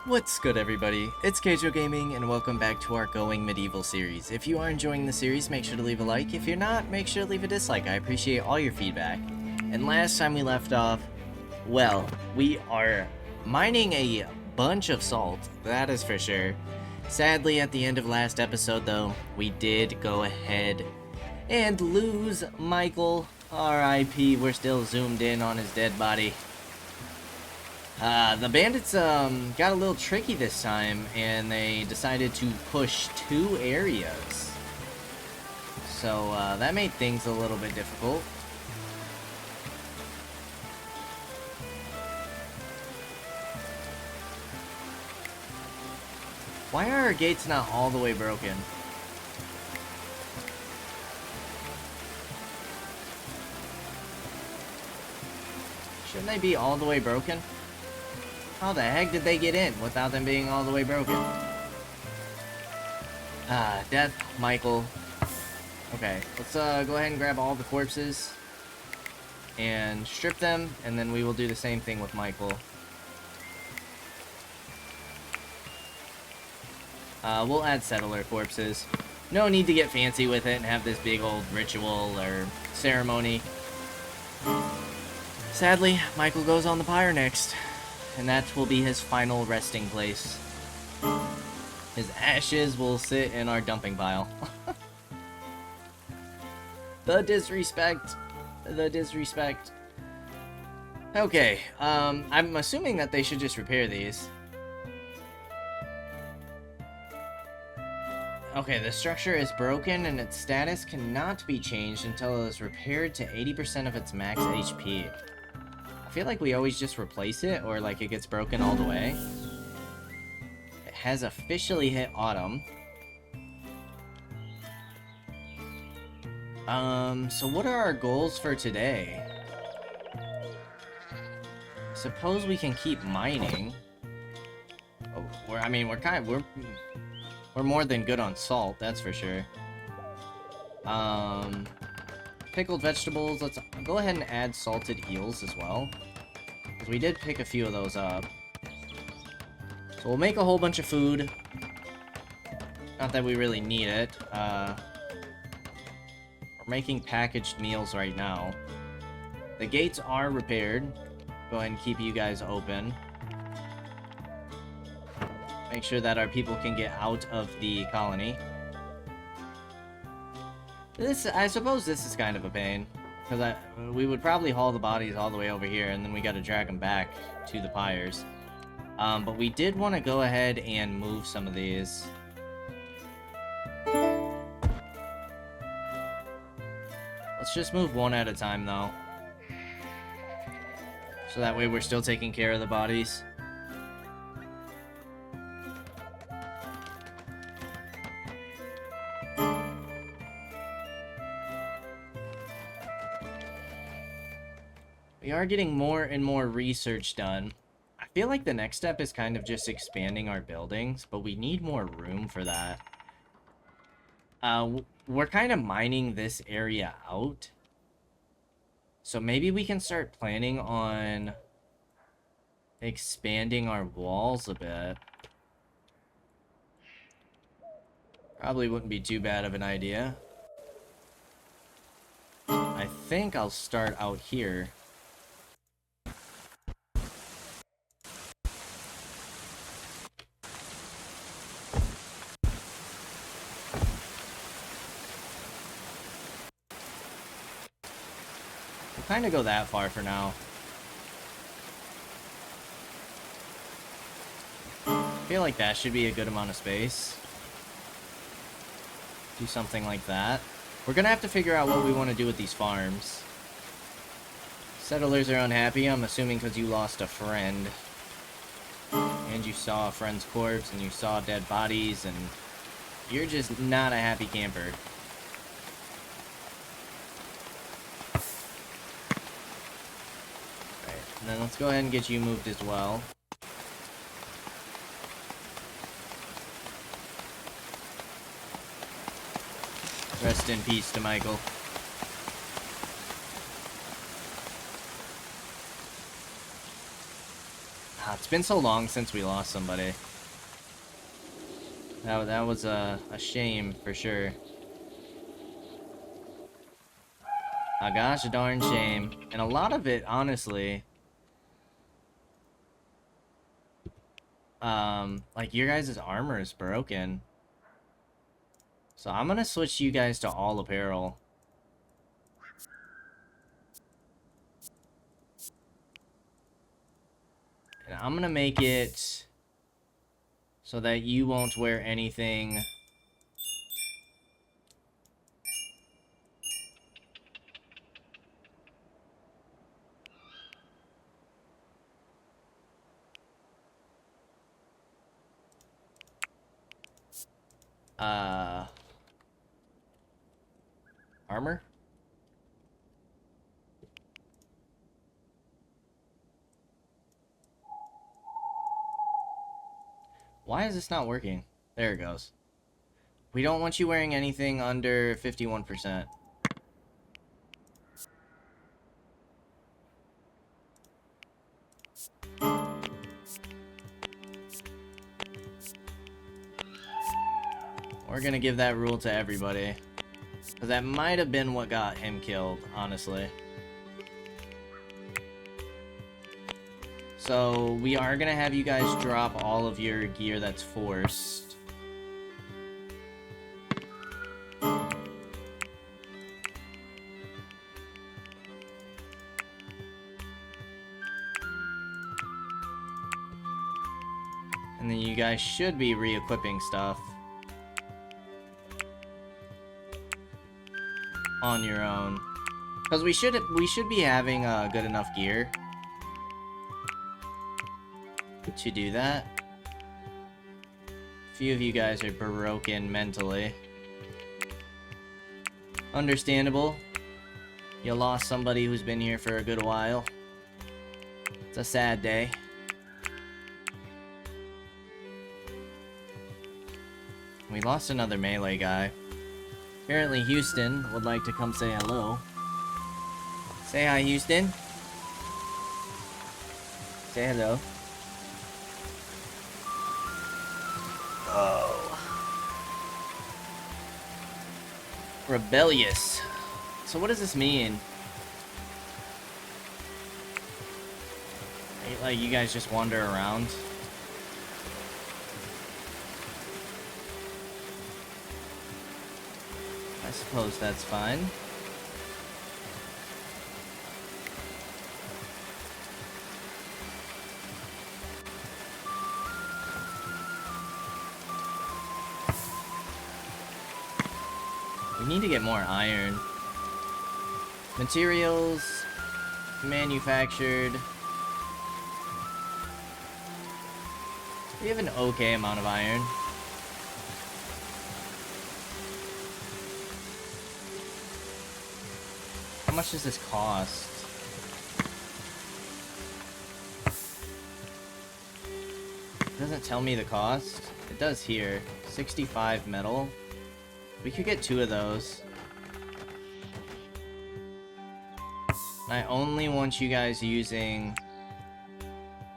What's good, everybody? It's Kaige-O Gaming, and welcome back to our Going Medieval series. If you are enjoying the series, make sure to leave a like. If you're not, make sure to leave a dislike. I appreciate all your feedback. And last time we left off, well, we are mining a bunch of salt, that is for sure. Sadly, at the end of last episode, though, we did go ahead and lose Michael. R.I.P. We're still zoomed in on his dead body. The bandits, got a little tricky this time, and they decided to push two areas. So, that made things a little bit difficult. Why are our gates not all the way broken? Shouldn't they be all the way broken? How the heck did they get in without them being all the way broken? Death, Michael. Okay, let's go ahead and grab all the corpses and strip them, and then we will do the same thing with Michael. We'll add settler corpses. No need to get fancy with it and have this big old ritual or ceremony. Sadly, Michael goes on the pyre next, and that will be his final resting place. His ashes will sit in our dumping pile. The disrespect. The disrespect. Okay, I'm assuming that they should just repair these. Okay, the structure is broken and its status cannot be changed until it is repaired to 80% of its max HP. I feel like we always just replace it, or like it gets broken all the way. It has officially hit autumn. So what are our goals for today? Suppose we can keep mining. Oh, we're more than good on salt, that's for sure. Pickled vegetables, let's go ahead and add salted eels as well, because we did pick a few of those up. So we'll make a whole bunch of food. Not that we really need it. We're making packaged meals right now. The gates are repaired. Go ahead and keep you guys open. Make sure that our people can get out of the colony. I suppose this is kind of a pain, because we would probably haul the bodies all the way over here, and then we got to drag them back to the pyres. But we did want to go ahead and move some of these. Let's just move one at a time, though. So that way we're still taking care of the bodies. We are getting more and more research done. I feel like the next step is kind of just expanding our buildings, but we need more room for that. We're kind of mining this area out. So maybe we can start planning on expanding our walls a bit. Probably wouldn't be too bad of an idea. I think I'll start out here. Kind of go that far for now. I feel like that should be a good amount of space. Do something like that. We're gonna have to figure out what we want to do with these farms. Settlers are unhappy, I'm assuming because you lost a friend. And you saw a friend's corpse, and you saw dead bodies, and you're just not a happy camper. And then let's go ahead and get you moved as well. Rest in peace to Michael. been so long since we lost somebody. That was a shame for sure. A gosh darn shame. And a lot of it, honestly, like your guys' armor is broken. So I'm gonna switch you guys to all apparel. And I'm gonna make it so that you won't wear anything. Armor? Why is this not working? There it goes. We don't want you wearing anything under 51%. We're gonna give that rule to everybody. Because that might have been what got him killed, honestly. So, we are gonna have you guys drop all of your gear that's forced. And then you guys should be re-equipping stuff on your own. Because we should be having good enough gear to do that. A few of you guys are broken mentally. Understandable. You lost somebody who's been here for a good while. It's a sad day. We lost another melee guy. Apparently Houston would like to come say hello. Say hi, Houston. Say hello. Oh. Rebellious. So what does this mean? Like, you guys just wander around? I suppose that's fine. We need to get more iron. Materials manufactured. We have an okay amount of iron. How much does this cost? It doesn't tell me the cost. It does here. 65 metal. We could get 2 of those. I only want you guys using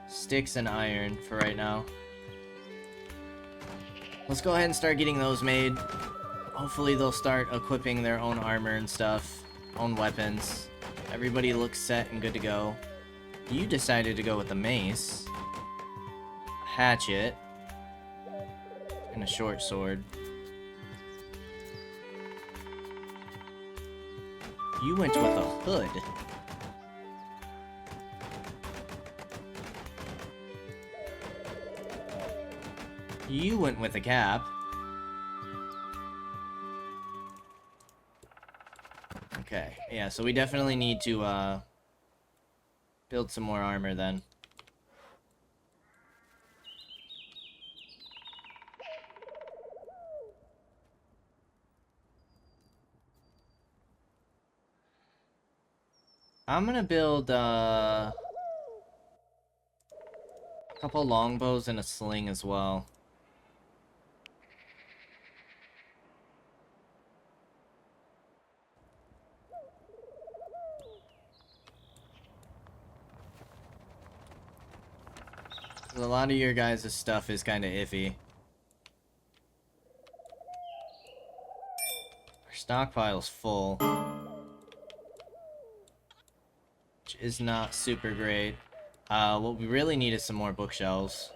sticks and iron for right now. Let's go ahead and start getting those made. Hopefully they'll start equipping their own armor and stuff, own weapons. Everybody looks set and good to go. You decided to go with the mace, hatchet, and a short sword. You went with a hood. You went with a cap. Okay, yeah, so we definitely need to, build some more armor then. I'm gonna build, a couple longbows and a sling as well. A lot of your guys' stuff is kind of iffy. Our stockpile's full, which is not super great. What we really need is some more bookshelves.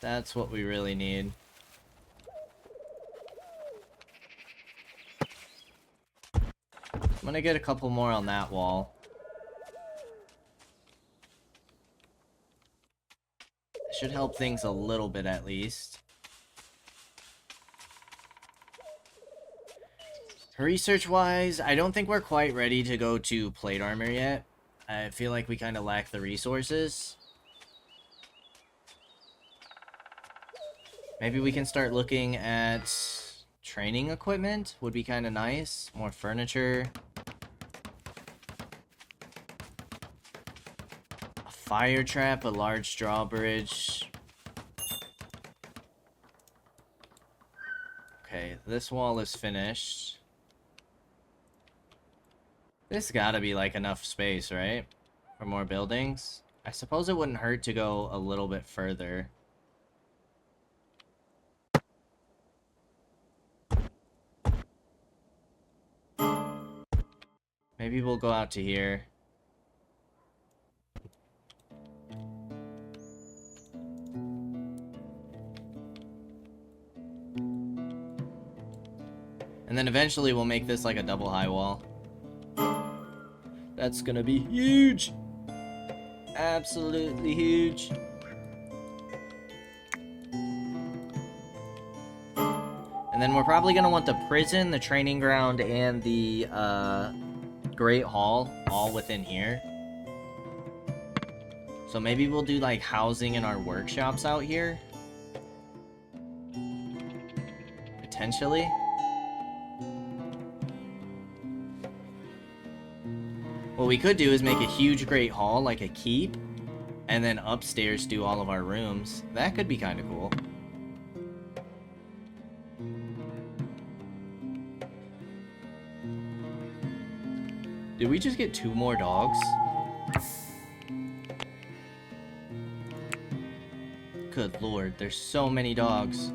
That's what we really need. I'm gonna get a couple more on that wall. Should help things a little bit at least. Research-wise, I don't think we're quite ready to go to plate armor yet. I feel like we kind of lack the resources. Maybe we can start looking at training equipment. Would be kind of nice. More furniture. A fire trap, a large drawbridge. Okay, this wall is finished. This gotta be like enough space, right? For more buildings. I suppose it wouldn't hurt to go a little bit further. Maybe we'll go out to here. And then eventually we'll make this like a double high wall. That's gonna be huge! Absolutely huge. And then we're probably gonna want the prison, the training ground, and the Great Hall all within here. So maybe we'll do like housing in our workshops out here. Potentially. What we could do is make a huge Great Hall, like a keep, and then upstairs do all of our rooms. That could be kind of cool. Did we just get 2 more dogs? Good lord, there's so many dogs.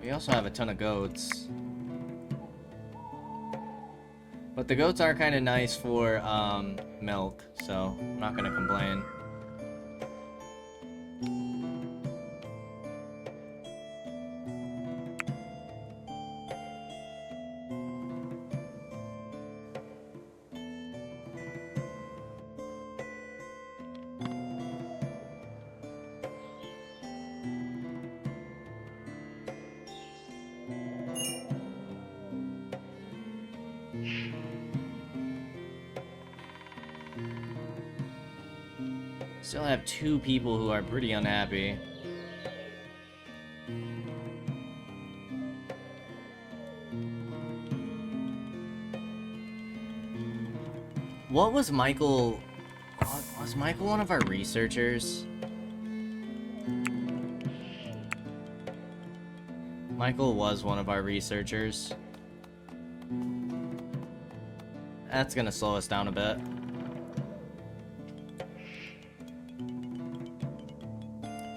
We also have a ton of goats. But the goats are kind of nice for milk, so I'm not gonna complain. Still have 2 people who are pretty unhappy. What was Michael... Was Michael one of our researchers? Michael was one of our researchers. That's gonna slow us down a bit.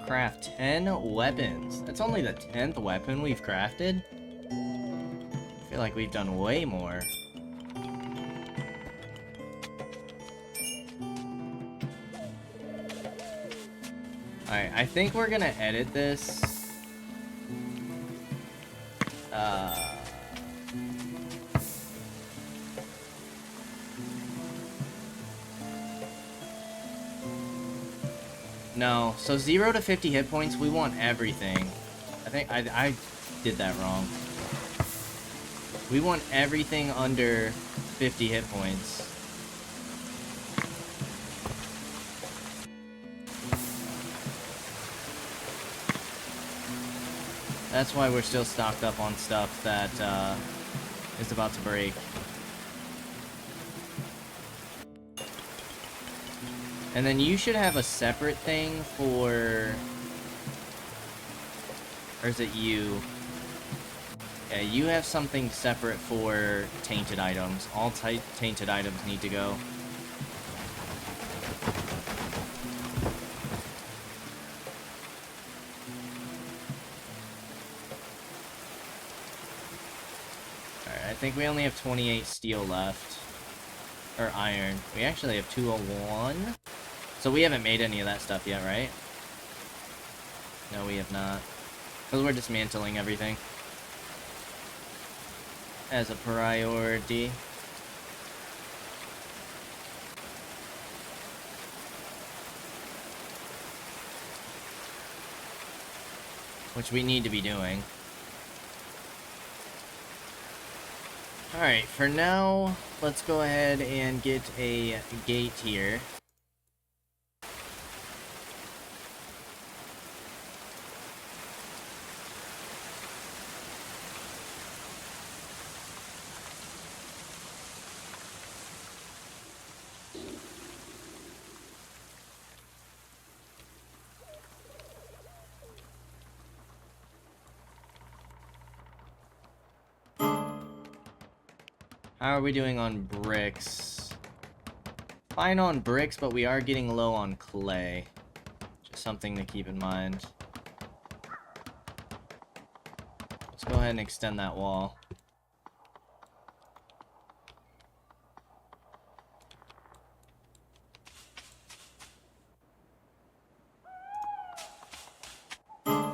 Craft 10 weapons. That's only the 10th weapon we've crafted. I feel like we've done way more. Alright, I think we're gonna edit this. No, so 0 to 50 hit points, we want everything. I think I did that wrong. We want everything under 50 hit points. That's why we're still stocked up on stuff that is about to break. And then you should have a separate thing for... Or is it you? Yeah, you have something separate for tainted items. All tainted items need to go. Alright, I think we only have 28 steel left. Or iron. We actually have 201. So we haven't made any of that stuff yet, right? No, we have not. Because we're dismantling everything. As a priority. Which we need to be doing. Alright, for now, let's go ahead and get a gate here. How are we doing on bricks? Fine on bricks, but we are getting low on clay. Just something to keep in mind. Let's go ahead and extend that wall.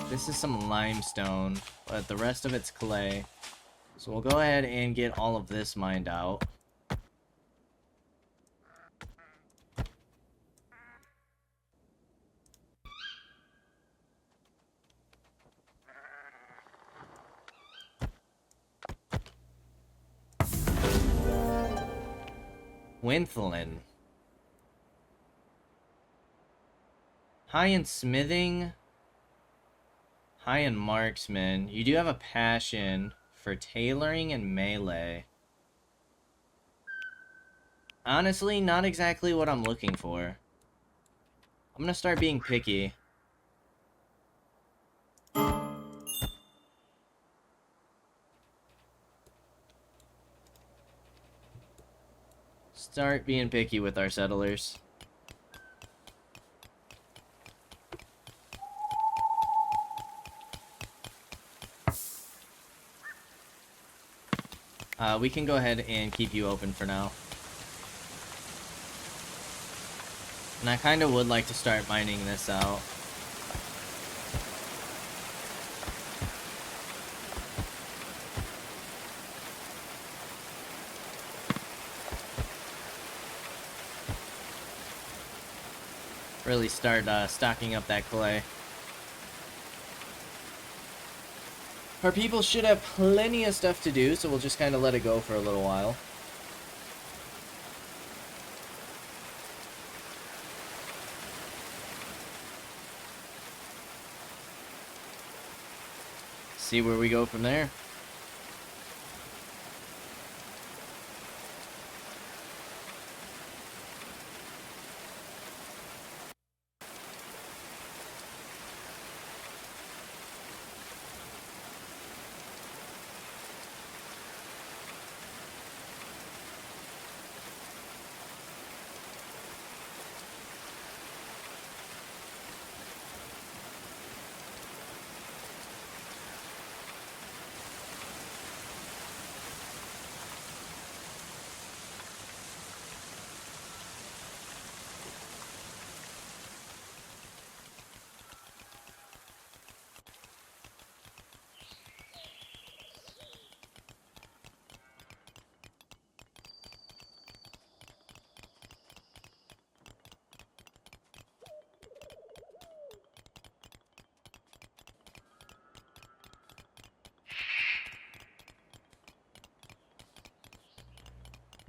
This is some limestone, but the rest of it's clay. So we'll go ahead and get all of this mined out. Winthlin. High in smithing. High in marksman. You do have a passion for tailoring and melee. Honestly, not exactly what I'm looking for. I'm gonna start being picky. Start being picky with our settlers. We can go ahead and keep you open for now. And I kind of would like to start mining this out. Really start stocking up that clay. Our people should have plenty of stuff to do, so we'll just kind of let it go for a little while. See where we go from there.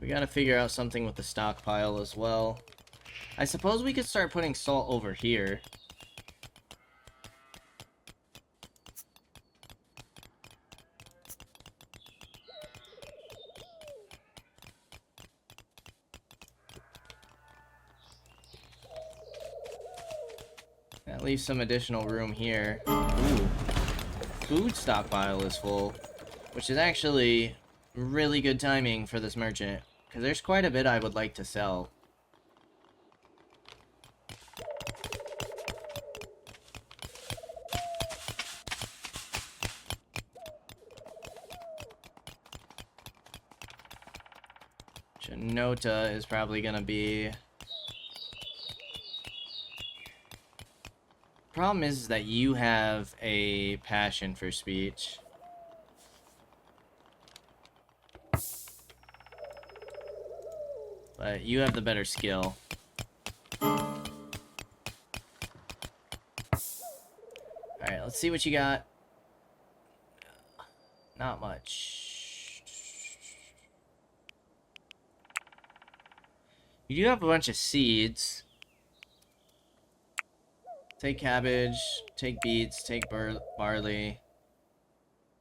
We gotta figure out something with the stockpile as well. I suppose we could start putting salt over here. That leaves some additional room here. Ooh. Food stockpile is full. Which is actually really good timing for this merchant, because there's quite a bit I would like to sell. Nota is probably gonna be... Problem is that you have a passion for speech. But you have the better skill. Alright, let's see what you got. Not much. You do have a bunch of seeds. Take cabbage, take beets, take barley,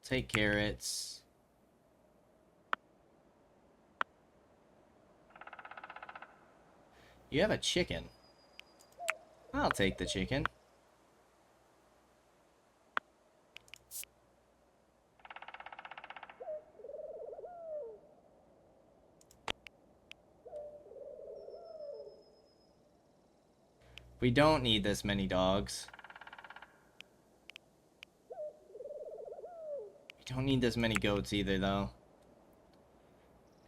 take carrots. You have a chicken. I'll take the chicken. We don't need this many dogs. We don't need this many goats either, though.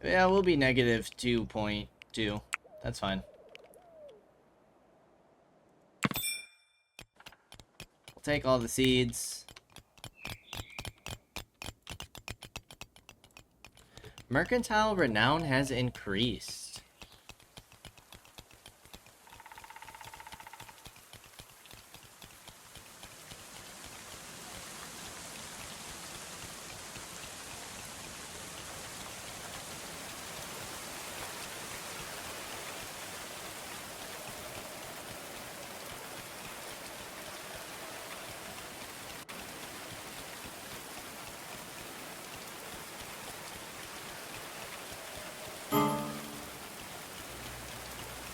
Yeah, we'll be negative 2.2. That's fine. We'll take all the seeds. Mercantile renown has increased.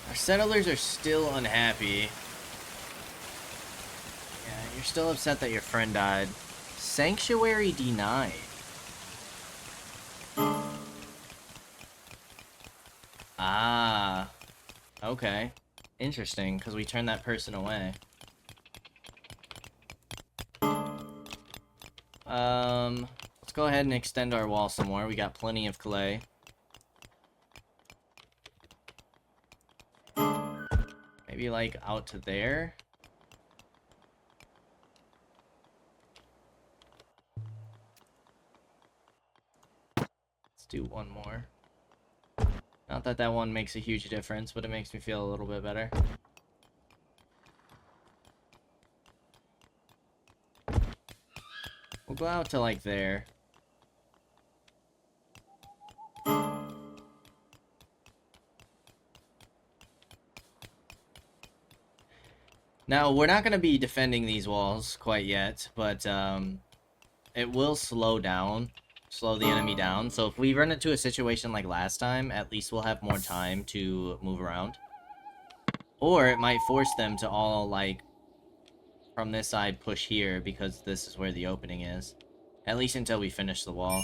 Our settlers are still unhappy. Yeah, you're still upset that your friend died. Sanctuary denied. Ah. Okay. Interesting, because we turned that person away. Let's go ahead and extend our wall some more. We got plenty of clay. Maybe, like, out to there? Let's do one more. Not that that one makes a huge difference, but it makes me feel a little bit better. We'll go out to, like, there. Now, we're not going to be defending these walls quite yet, but it will slow the enemy down. So if we run into a situation like last time, at least we'll have more time to move around. Or it might force them to all, like, from this side push here, because this is where the opening is. At least until we finish the wall.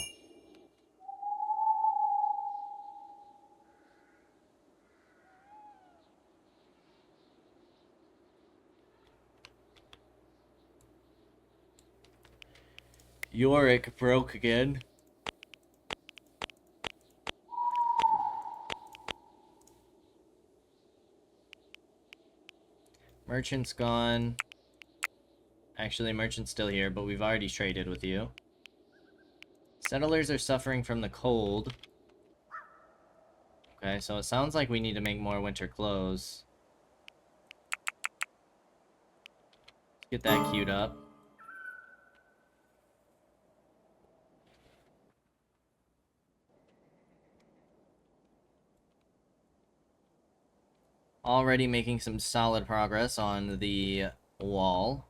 Yorick broke again. Merchant's gone. Actually, merchant's still here, but we've already traded with you. Settlers are suffering from the cold. Okay, so it sounds like we need to make more winter clothes. Get that queued up. Already making some solid progress on the wall.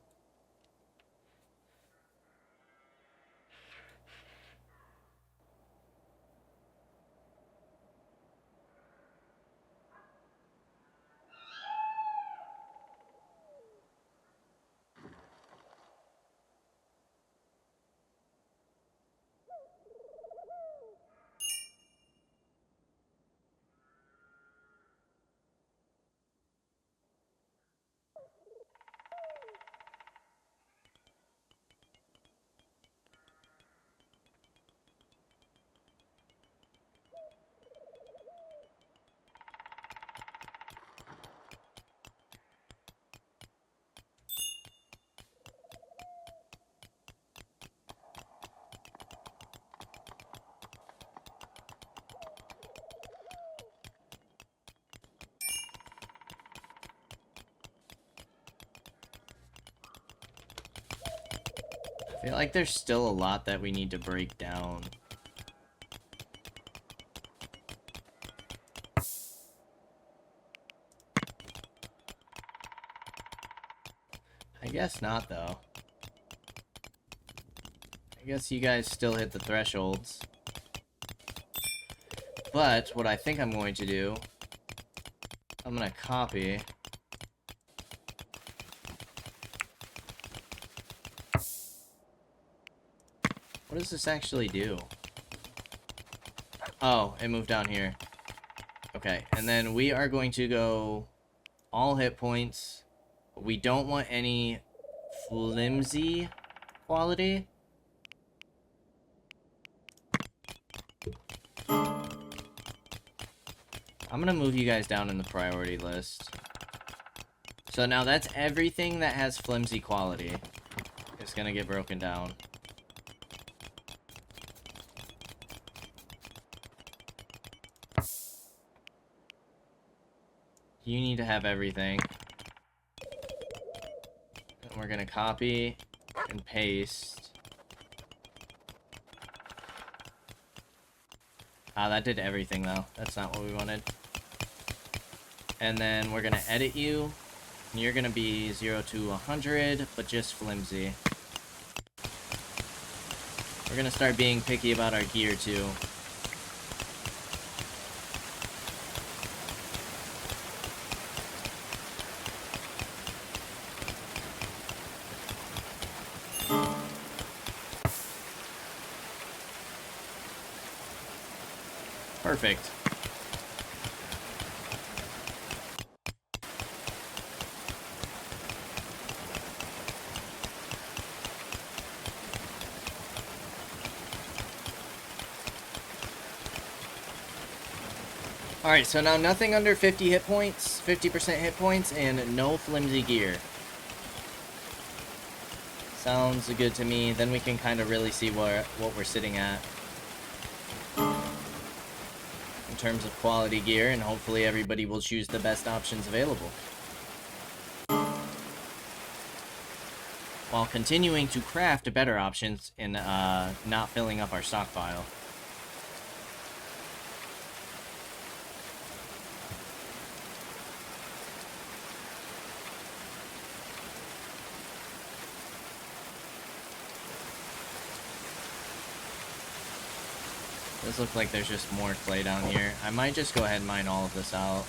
I feel like there's still a lot that we need to break down. I guess not, though. I guess you guys still hit the thresholds. But what I think I'm going to do, I'm going to copy. What does this actually do? Oh, it moved down here. Okay, and then we are going to go all hit points. We don't want any flimsy quality. I'm gonna move you guys down in the priority list. So now that's everything that has flimsy quality. It's gonna get broken down. You need to have everything. And we're gonna copy and paste. Ah, that did everything though. That's not what we wanted. And then we're gonna edit you. And you're gonna be 0 to 100, but just flimsy. We're gonna start being picky about our gear too. Perfect. Alright, so now nothing under 50 hit points, 50% hit points, and no flimsy gear. Sounds good to me. Then we can kind of really see what we're sitting at in terms of quality gear, and hopefully everybody will choose the best options available, while continuing to craft better options and not filling up our stockpile. Does look like there's just more clay down here. I might just go ahead and mine all of this out.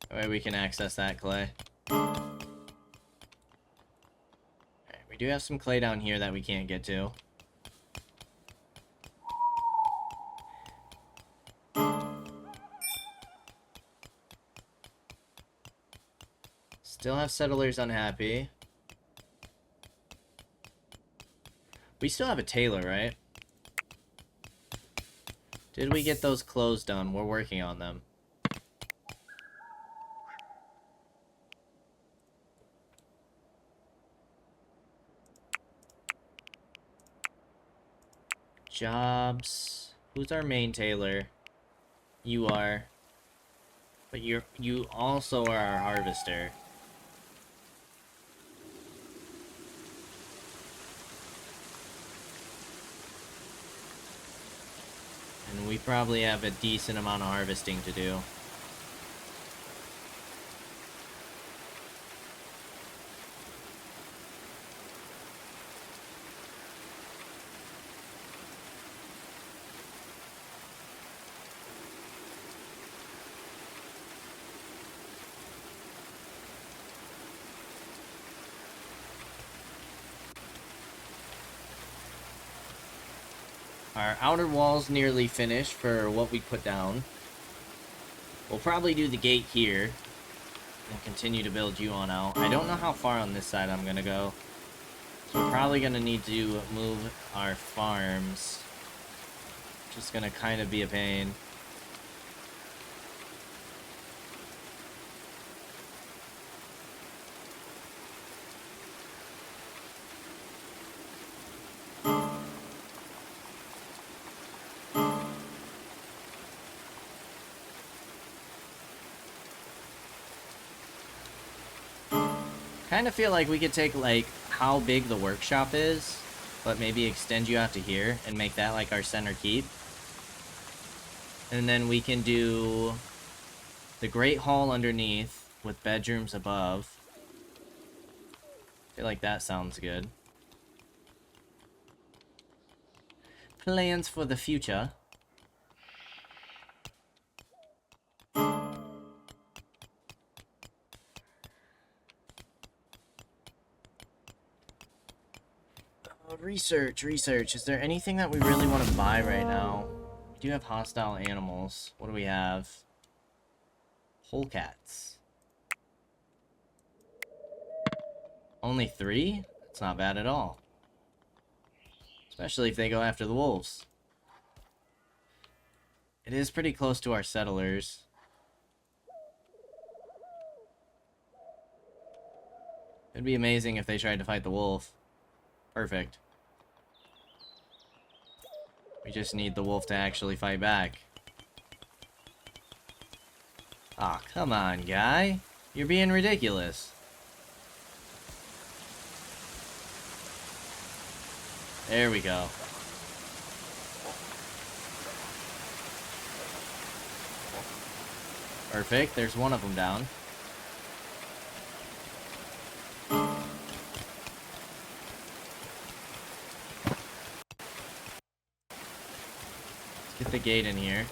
That way we can access that clay. Alright, we do have some clay down here that we can't get to. Still have settlers unhappy. We still have a tailor, right? Did we get those clothes done? We're working on them. Jobs. Who's our main tailor? You are. But you also are our harvester. And we probably have a decent amount of harvesting to do. Our outer wall's nearly finished for what we put down. We'll probably do the gate here and continue to build you on out. I don't know how far on this side I'm gonna go, so we're probably gonna need to move our farms. Just gonna kind of be a pain. Kind of feel like we could take, like, how big the workshop is, but maybe extend you out to here and make that, like, our center keep. And then we can do the Great Hall underneath with bedrooms above. I feel like that sounds good. Plans for the future. Research. Is there anything that we really want to buy right now? We do have hostile animals. What do we have? Whole cats. Only 3? That's not bad at all. Especially if they go after the wolves. It is pretty close to our settlers. It'd be amazing if they tried to fight the wolf. Perfect. We just need the wolf to actually fight back. Aw, come on, guy. You're being ridiculous. There we go. Perfect. There's one of them down. Let's get the gate in here.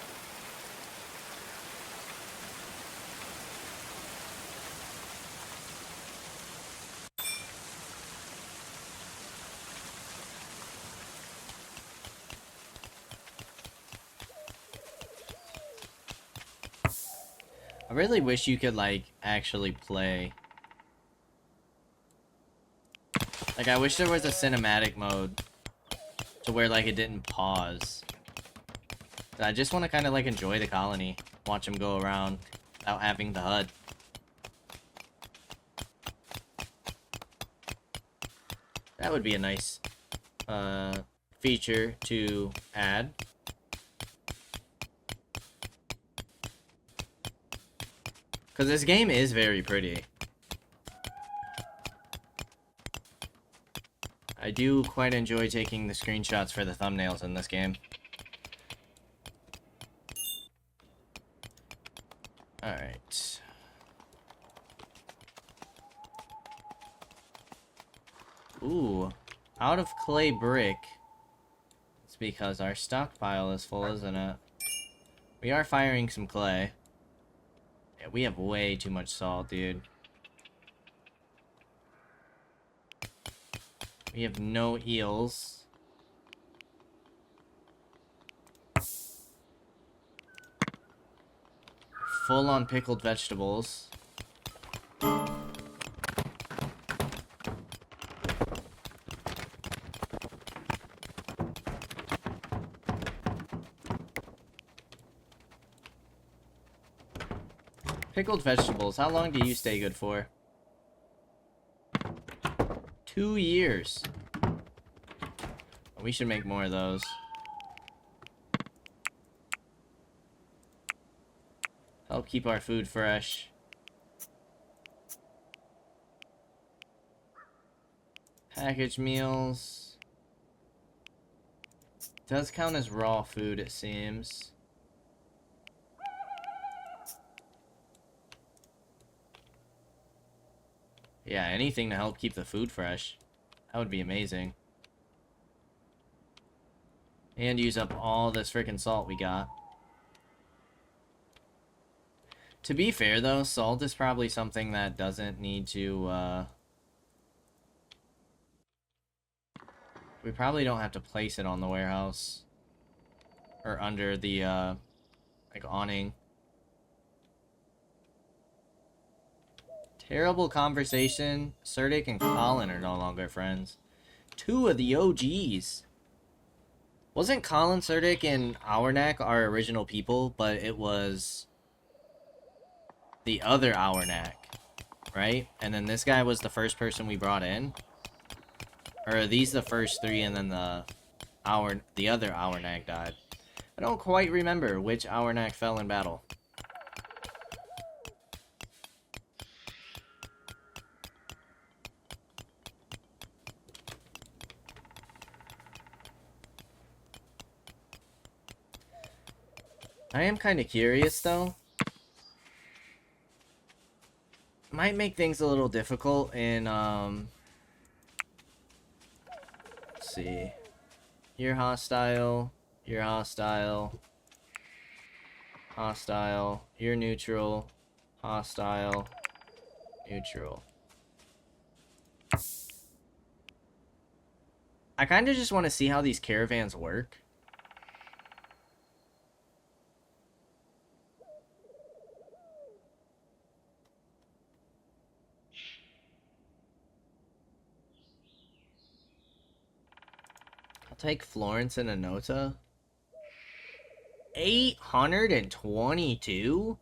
I really wish you could, like, actually play. Like, I wish there was a cinematic mode to where, like, it didn't pause. I just want to kind of, like, enjoy the colony. Watch them go around without having the HUD. That would be a nice feature to add. Because this game is very pretty. I do quite enjoy taking the screenshots for the thumbnails in this game. Alright. Ooh. Out of clay brick. It's because our stockpile is full, isn't it? We are firing some clay. Yeah, we have way too much salt, dude. We have no eels. Full on pickled vegetables. Pickled vegetables, how long do you stay good for? 2 years. We should make more of those. Help keep our food fresh. Packaged meals. Does count as raw food, it seems. Yeah, anything to help keep the food fresh. That would be amazing. And use up all this freaking salt we got. To be fair, though, salt is probably something that doesn't need to, we probably don't have to place it on the warehouse. Or under the, like, awning. Terrible conversation. Surdic and Colin are no longer friends. 2 of the OGs. Wasn't Colin, Surdic, and Hournack our original people, but it was the other Hournack, right? And then this guy was the first person we brought in? Or are these the first 3 and then the other Hournack died? I don't quite remember which Hournack fell in battle. I am kind of curious, though. Might make things a little difficult in, let's see. You're hostile. You're hostile. Hostile. You're neutral. Hostile. Neutral. I kind of just want to see how these caravans work. I'll take Florence and Anota. 822?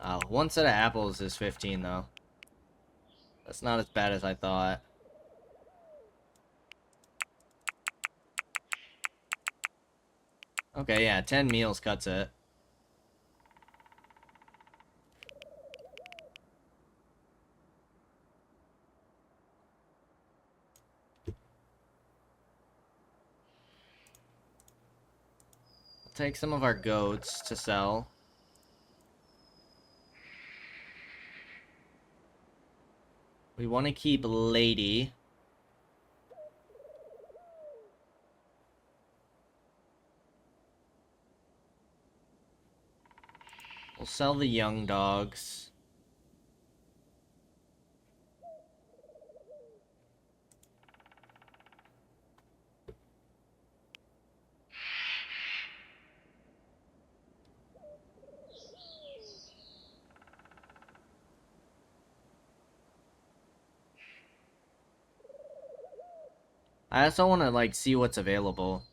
Oh, one set of apples is 15, though. That's not as bad as I thought. Okay, yeah, 10 meals cuts it. I'll take some of our goats to sell. We want to keep Lady. We'll sell the young dogs. I also want to, like, see what's available.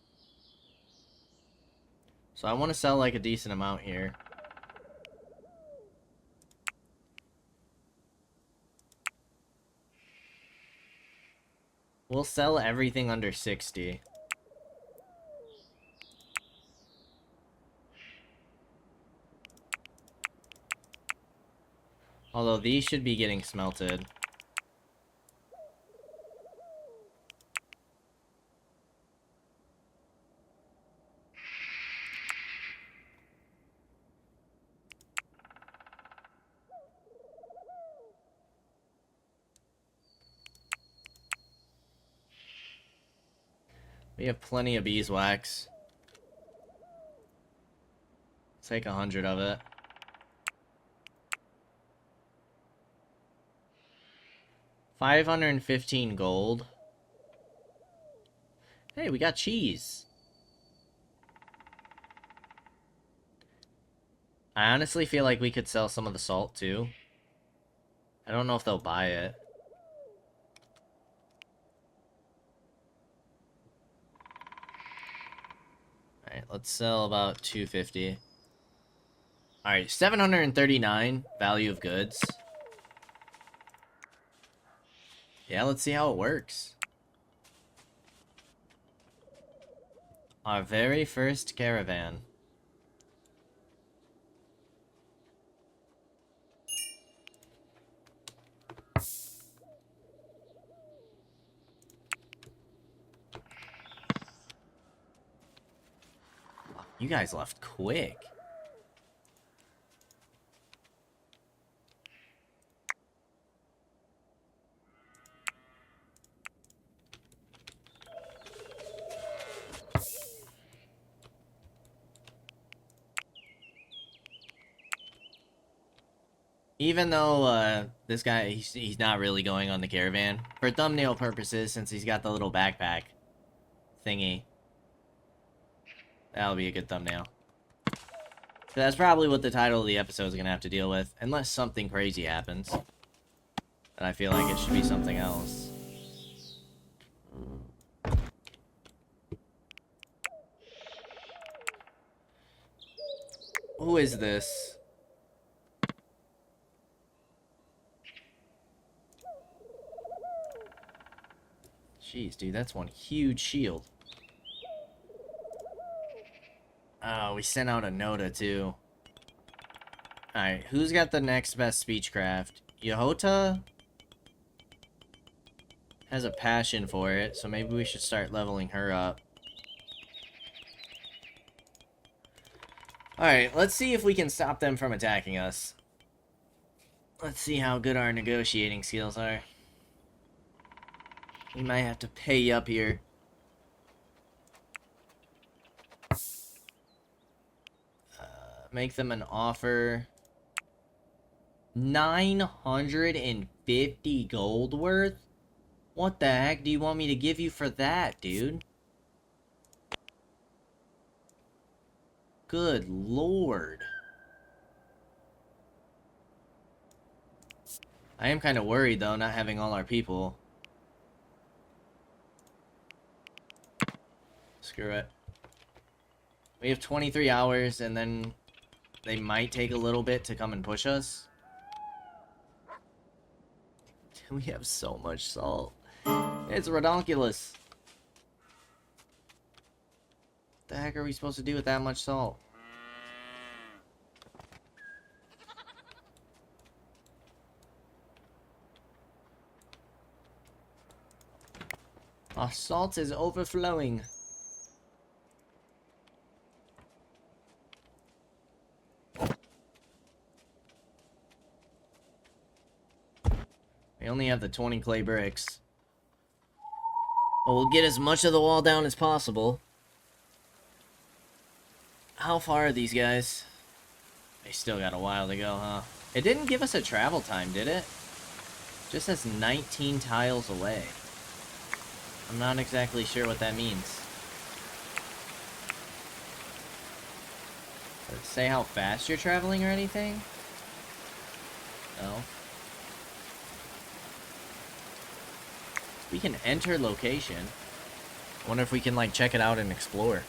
So I want to sell, like, a decent amount here. We'll sell everything under 60. Although these should be getting smelted. We have plenty of beeswax. Take 100 of it. $515 gold. Hey, we got cheese. I honestly feel like we could sell some of the salt too. I don't know if they'll buy it. Alright, let's sell about 250. Alright, 739 value of goods. Yeah, let's see how it works. Our very first caravan. You guys left quick. Even though this guy, he's not really going on the caravan. For thumbnail purposes, since he's got the little backpack thingy. That'll be a good thumbnail. So that's probably what the title of the episode is going to have to deal with. Unless something crazy happens. And I feel like it should be something else. Who is this? Jeez, dude, that's one huge shield. Oh, we sent out a Noda, too. Alright, who's got the next best speechcraft? Yahota has a passion for it, so maybe we should start leveling her up. Alright, let's see if we can stop them from attacking us. Let's see how good our negotiating skills are. We might have to pay up here. Make them an offer. 950 gold worth? What the heck do you want me to give you for that, dude? Good lord. I am kind of worried, though, not having all our people. Screw it. We have 23 hours, and then they might take a little bit to come and push us. We have so much salt. It's ridiculous. What the heck are we supposed to do with that much salt? Our salt is overflowing. We only have the 20 clay bricks. Well, we'll get as much of the wall down as possible. How far are these guys? They still got a while to go, huh? It didn't give us a travel time, did it? Just says 19 tiles away. I'm not exactly sure what that means. Does it say how fast you're traveling or anything? No. We can enter location. I wonder if we can, like, check it out and explore.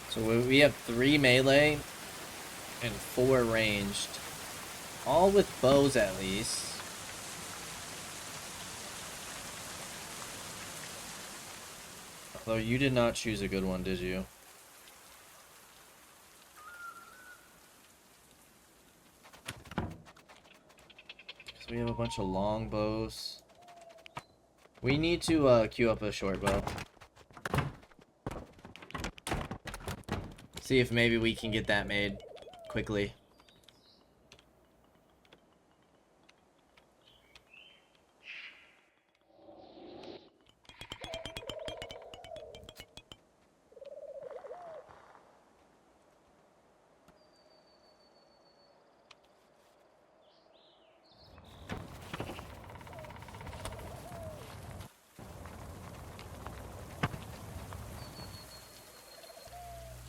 So we have 3 melee and 4 ranged. All with bows at least. Although you did not choose a good one, did you? So we have a bunch of long bows. We need to queue up a short bow. See if maybe we can get that made quickly.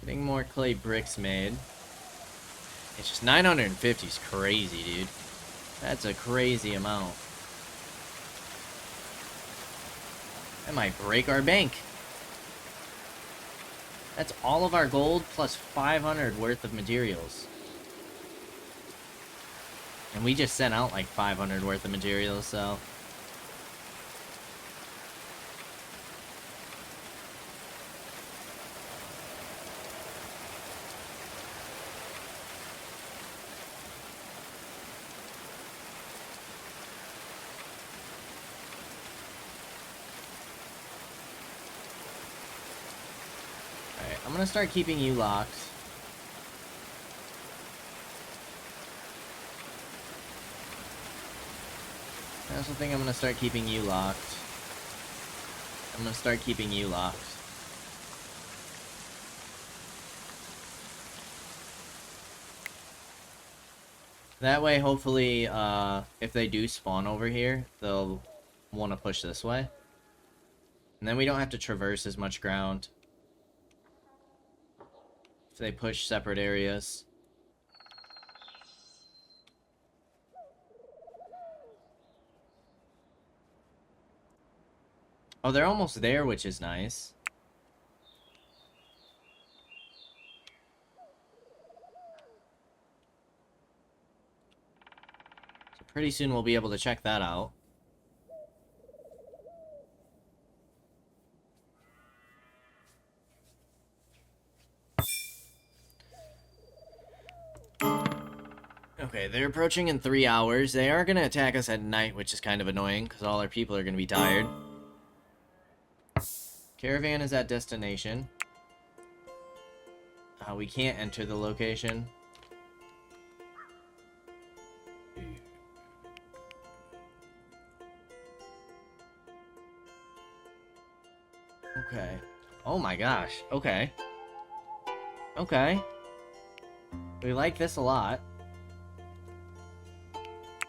Getting more clay bricks made. It's just 950 is crazy, dude. That's a crazy amount. That might break our bank. That's all of our gold plus 500 worth of materials. And we just sent out like 500 worth of materials, so... I'm gonna start keeping you locked. I also think I'm gonna start keeping you locked. I'm gonna start keeping you locked. That way, hopefully, if they do spawn over here, they'll want to push this way. And then we don't have to traverse as much ground. If they push separate areas. Oh, they're almost there, which is nice. So pretty soon we'll be able to check that out. Okay, they're approaching in 3 hours. They are going to attack us at night, which is kind of annoying, because all our people are going to be tired. Caravan is at destination. We can't enter the location. Okay. Oh my gosh. Okay. Okay. We like this a lot.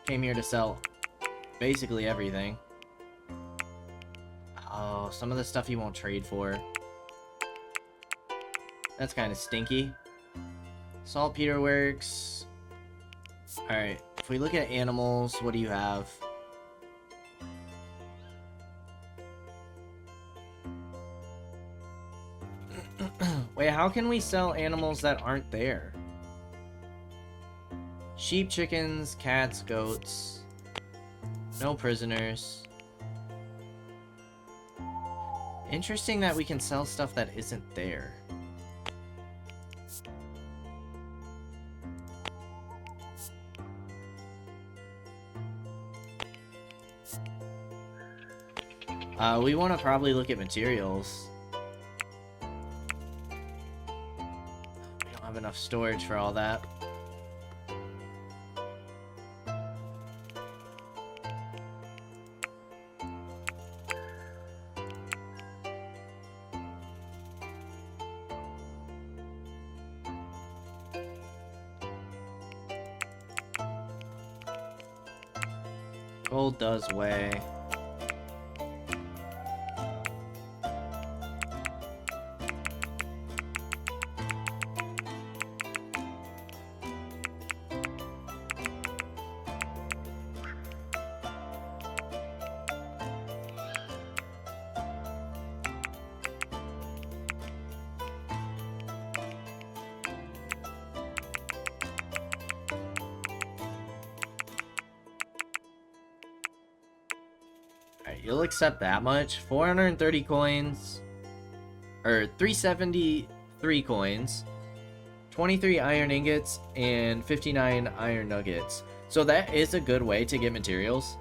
Came here to sell basically everything. Oh, some of the stuff he won't trade for. That's kind of stinky. Saltpeter works. Alright, if we look at animals, what do you have? Wait, how can we sell animals that aren't there? Sheep, chickens, cats, goats. No prisoners. Interesting that we can sell stuff that isn't there. We want to probably look at materials. We don't have enough storage for all that. Gold does weigh. Alright, you'll accept that much. 430 coins. Or 373 coins. 23 iron ingots. And 59 iron nuggets. So that is a good way to get materials.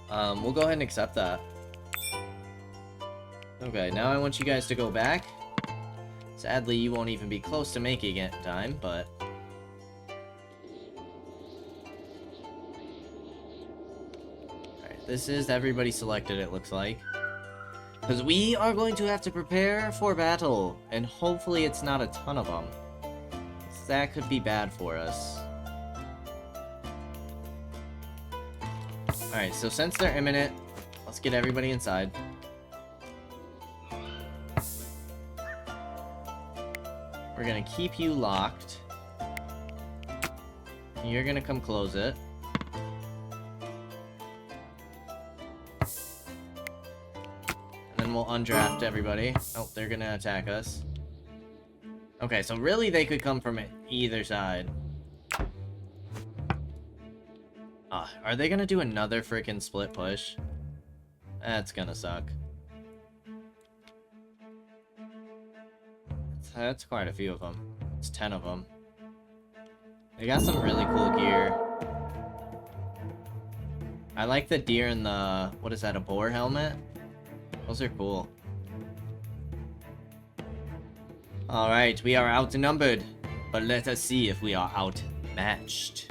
We'll go ahead and accept that. Okay, now I want you guys to go back. Sadly, you won't even be close to making it in time, but... This is everybody selected, it looks like. Because we are going to have to prepare for battle. And hopefully it's not a ton of them. That could be bad for us. Alright, so since they're imminent, let's get everybody inside. We're gonna keep you locked. You're gonna come close it. We'll undraft everybody. Oh, they're gonna attack us. Okay, so really they could come from either side. Are they gonna do another freaking split push? That's gonna suck. That's quite a few of them. It's 10 of them. They got some really cool gear. I like the deer and the... What is that, a boar helmet? Those are cool. Alright, we are outnumbered. But let us see if we are outmatched.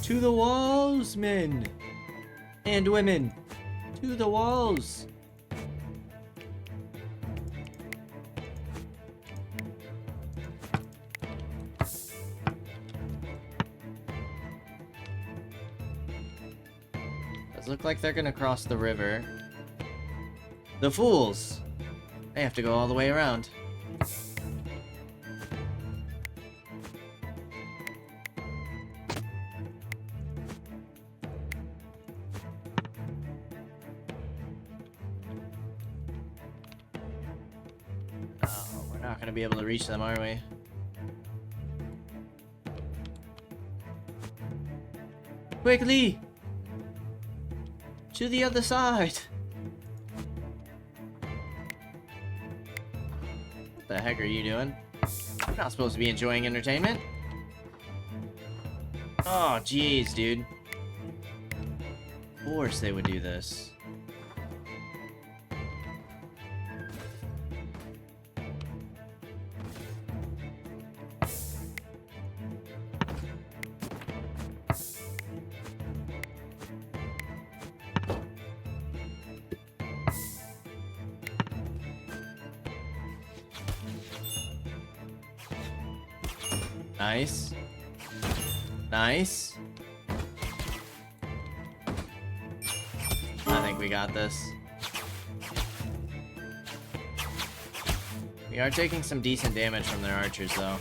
To the walls, men! And women! To the walls! Look like they're gonna cross the river. The fools! They have to go all the way around. not gonna be able to reach them, are we? Quickly! To the other side! What the heck are you doing? You're not supposed to be enjoying entertainment. Oh, jeez, dude. Of course they would do this. Nice. Nice. I think we got this. We are taking some decent damage from their archers, though.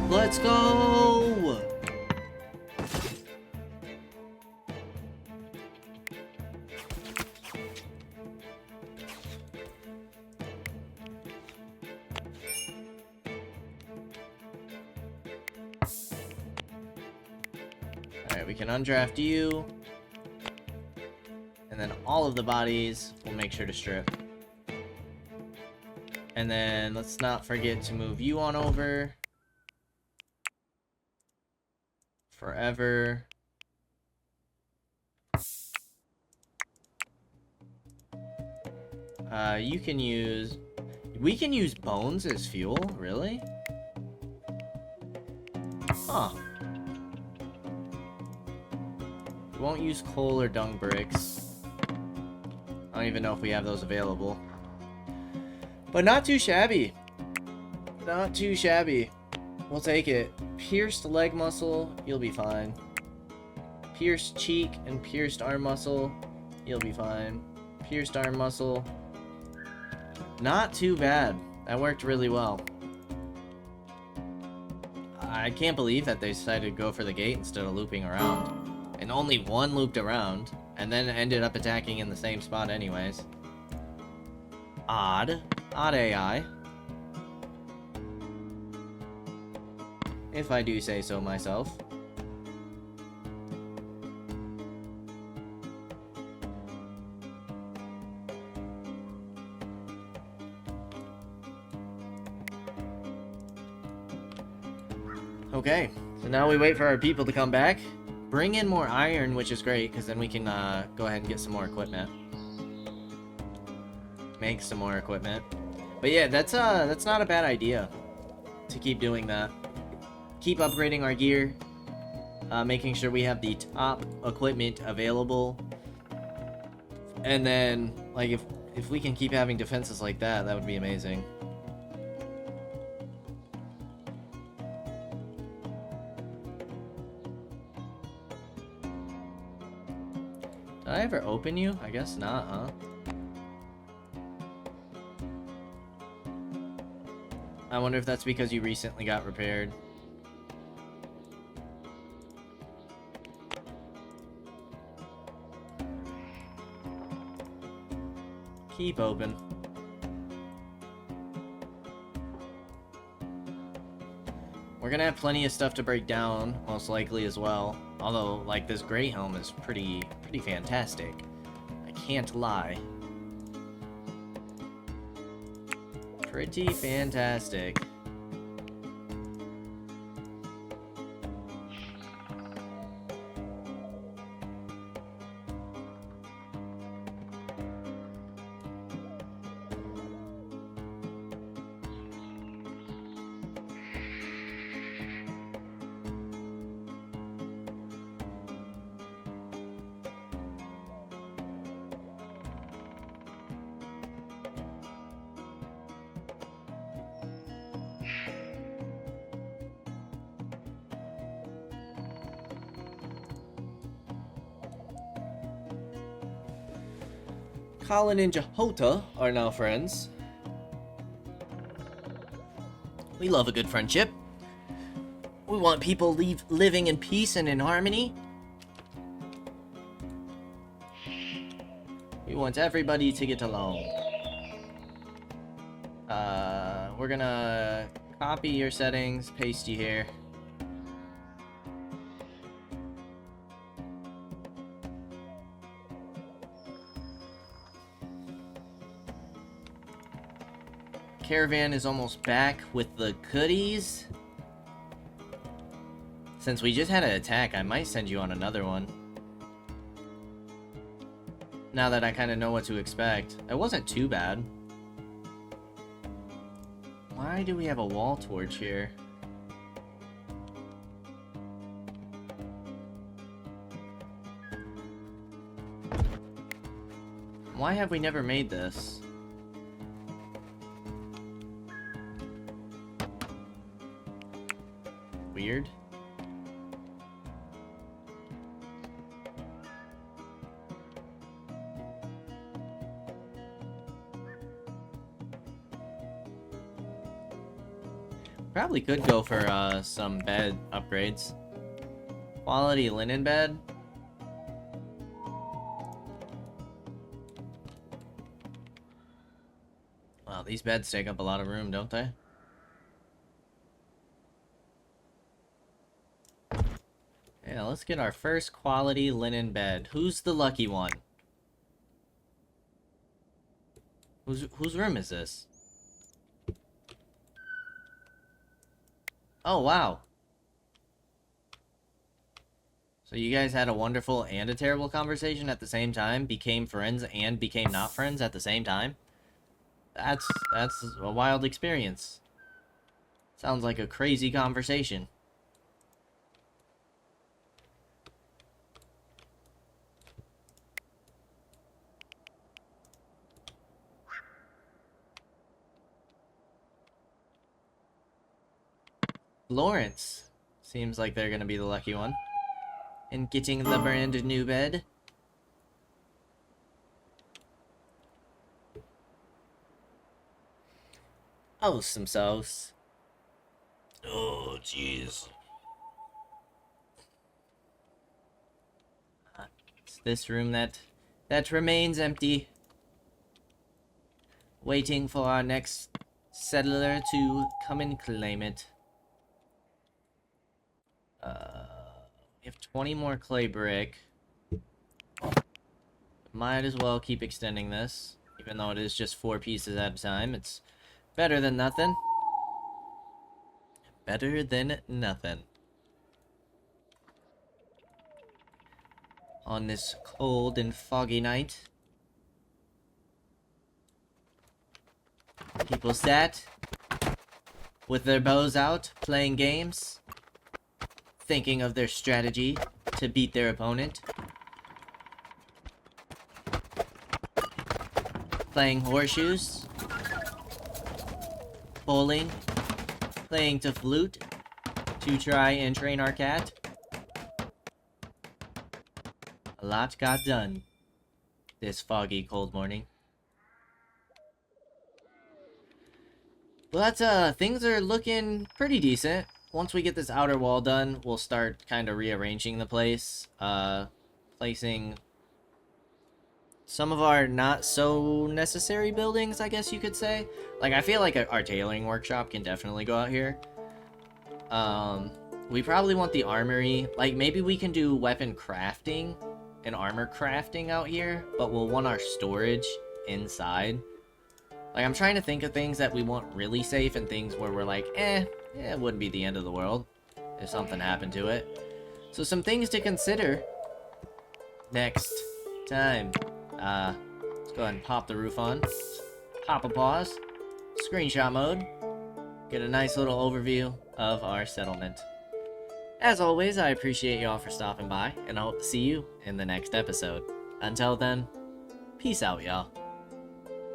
Let's go! Alright, we can undraft you. And then all of the bodies we'll make sure to strip. And then let's not forget to move you on over. Forever. You can use... We can use bones as fuel? Really? Huh. We won't use coal or dung bricks. I don't even know if we have those available. But not too shabby. Not too shabby. We'll take it. Pierced leg muscle, you'll be fine. Pierced cheek and pierced arm muscle, you'll be fine. Pierced arm muscle. Not too bad. That worked really well. I can't believe that they decided to go for the gate instead of looping around. And only one looped around, and then ended up attacking in the same spot anyways. Odd. Odd AI. If I do say so myself. Okay, so now we wait for our people to come back. Bring in more iron, which is great, because then we can go ahead and get some more equipment. Make some more equipment. But yeah, that's not a bad idea to keep doing that. Keep upgrading our gear, making sure we have the top equipment available, and then like if we can keep having defenses like that, that would be amazing. Did I ever open you? I guess not, huh? I wonder if that's because you recently got repaired. Keep open. We're gonna have plenty of stuff to break down, most likely as well. Although, like, this gray helm is pretty fantastic. I can't lie. Pretty fantastic. Colin and Jahota are now friends. We love a good friendship. We want people living in peace and in harmony. We want everybody to get along. We're gonna copy your settings, paste you here. Caravan is almost back with the goodies. Since we just had an attack, I might send you on another one. Now that I kind of know what to expect. It wasn't too bad. Why do we have a wall torch here? Why have we never made this? Weird. Probably could go for some bed upgrades. Quality linen bed. Wow, these beds take up a lot of room, don't they? Yeah, let's get our first quality linen bed. Who's the lucky one? Whose room is this? Oh, wow. So you guys had a wonderful and a terrible conversation at the same time? Became friends and became not friends at the same time? That's a wild experience. Sounds like a crazy conversation. Lawrence. Seems like they're gonna be the lucky one. In getting the brand new bed. Oh, some sauce. Oh, jeez. It's this room that remains empty. Waiting for our next settler to come and claim it. We have 20 more clay brick. Might as well keep extending this. Even though it is just 4 pieces at a time. It's better than nothing. Better than nothing. On this cold and foggy night. People sat with their bows out, playing games. Thinking of their strategy to beat their opponent. Playing horseshoes. Bowling. Playing to flute. To try and train our cat. A lot got done this foggy, cold morning. But things are looking pretty decent. Once we get this outer wall done, we'll start kind of rearranging the place. Placing some of our not so necessary buildings, I guess you could say. Like, I feel like our tailoring workshop can definitely go out here. We probably want the armory. Like, maybe we can do weapon crafting and armor crafting out here, but we'll want our storage inside. Like, I'm trying to think of things that we want really safe and things where we're like, it wouldn't be the end of the world if something happened to it. So some things to consider next time. Let's go ahead and pop the roof on. Pop a pause. Screenshot mode. Get a nice little overview of our settlement. As always, I appreciate y'all for stopping by, and I hope to see you in the next episode. Until then, peace out, y'all.